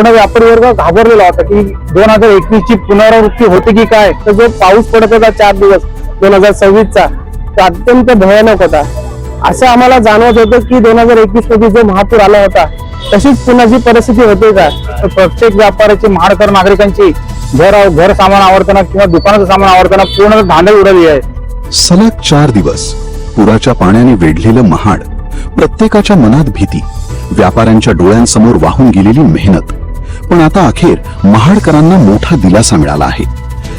पूर्ण व्यापारी वर्ग घाबरलेला होता की 2021 ची पुनरावृत्ती होते की काय। तर जो पाऊस पडत होता 4 दिवस 2026 चा, तो अत्यंत भयानक होता। असं आम्हाला जाणवत होतं की 2021 मध्ये जो महापूर आला होता तशीच पुन्हा जी परिस्थिती होते का। तर प्रत्येक व्यापाऱ्याची, महाडकर नागरिकांची घर सामान आवडताना किंवा दुकानाचं सामान आवडताना पूर्ण धांदल उडवली आहे। सलग 4 दिवस पुराच्या पाण्याने वेढलेलं महाड, प्रत्येकाच्या मनात भीती, व्यापाऱ्यांच्या डोळ्यांसमोर वाहून गेलेली मेहनत। पण आता अखेर महाडकरांना मोठा दिलासा मिळाला आहे।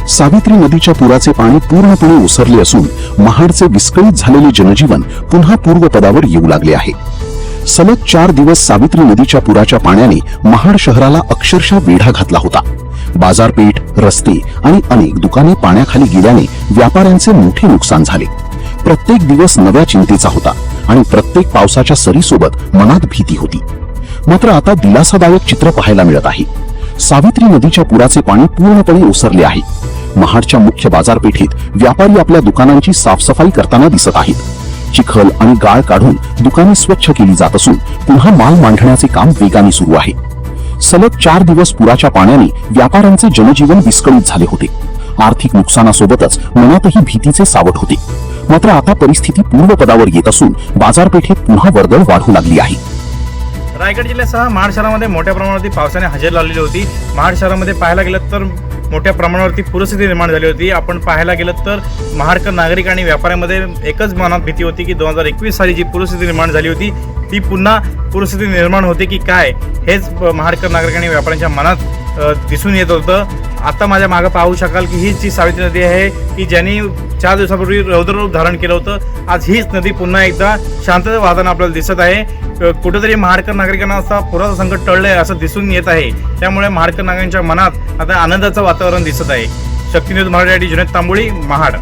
सावित्री नदीच्या पुराचे पाणी पूर्णपणे ओसरले असून महाडचे विस्कळीत झालेले जनजीवन पुन्हा पूर्वपदावर येऊ लागले आहे। सलग 4 दिवस सावित्री नदीच्या पुराच्या पाण्याने महाड शहराला अक्षरशः वेढा घातला होता। बाजारपेठ, रस्ते आणि अनेक दुकाने पाण्याखाली गेल्याने व्यापाऱ्यांचे मोठे नुकसान झाले। प्रत्येक दिवस नव्या चिंतेचा होता आणि प्रत्येक पावसाच्या सरीसोबत मनात भीती होती। मात्र आता दिलासादायक चित्र पाहायला मिळत आहे। सावित्री नदीच्या पुराचे पाणी पूर्णपणे ओसरले आहे। महाडच्या मुख्य बाजारपेठेत व्यापारी आपल्या दुकानांची साफसफाई करताना दिसत आहेत। चिखल आणि गाळ काढून दुकाने स्वच्छ केली जात असून पुन्हा माल मांडण्याचे काम वेगाने सुरू आहे। सलग 4 दिवस पुराच्या पाण्याने व्यापाऱ्यांचे जनजीवन विस्कळीत झाले होते। आर्थिक नुकसानासोबतच मनातही भीतीचे सावट होते। मात्र आता परिस्थिती पूर्वपदावर येत असून बाजारपेठेत पुन्हा वर्दळ वाढू लागली आहे। रायगड जिल्ह्यासह महाड शहरामध्ये मोठ्या प्रमाणावरती पावसाने हजेरी लावलेली होती। महाड शहरामध्ये पाहायला गेलं तर मोठ्या प्रमाणावरती पूरस्थिती निर्माण झाली होती। आपण पाहायला गेलं तर महाडकर नागरिक आणि व्यापाऱ्यांमध्ये एकच मनात भीती होती की 2021 साली जी पूरस्थिती निर्माण झाली होती ती पुन्हा पूरस्थिती निर्माण होते की काय, हेच महाडकर नागरिक आणि व्यापाऱ्यांच्या मनात दिसून येत होतं। आता माझ्या मागे पाहू शकाल की ही जी सावित्री नदी आहे की ज्यांनी 4 दिवसापूर्वी रौद्ररूप धारण केलं होतं, आज हीच नदी पुन्हा एकदा शांतता वाहताना आपल्याला दिसत आहे। कुठेतरी महाडकर नागरिकांना असा पुराचं संकट टळलंय असं दिसून येत आहे। त्यामुळे महाडकर नागरिकांच्या मनात आता आनंदाचं वातावरण दिसत आहे। शक्ती न्यूज मराठी जुनेद तांबोळी, महाड।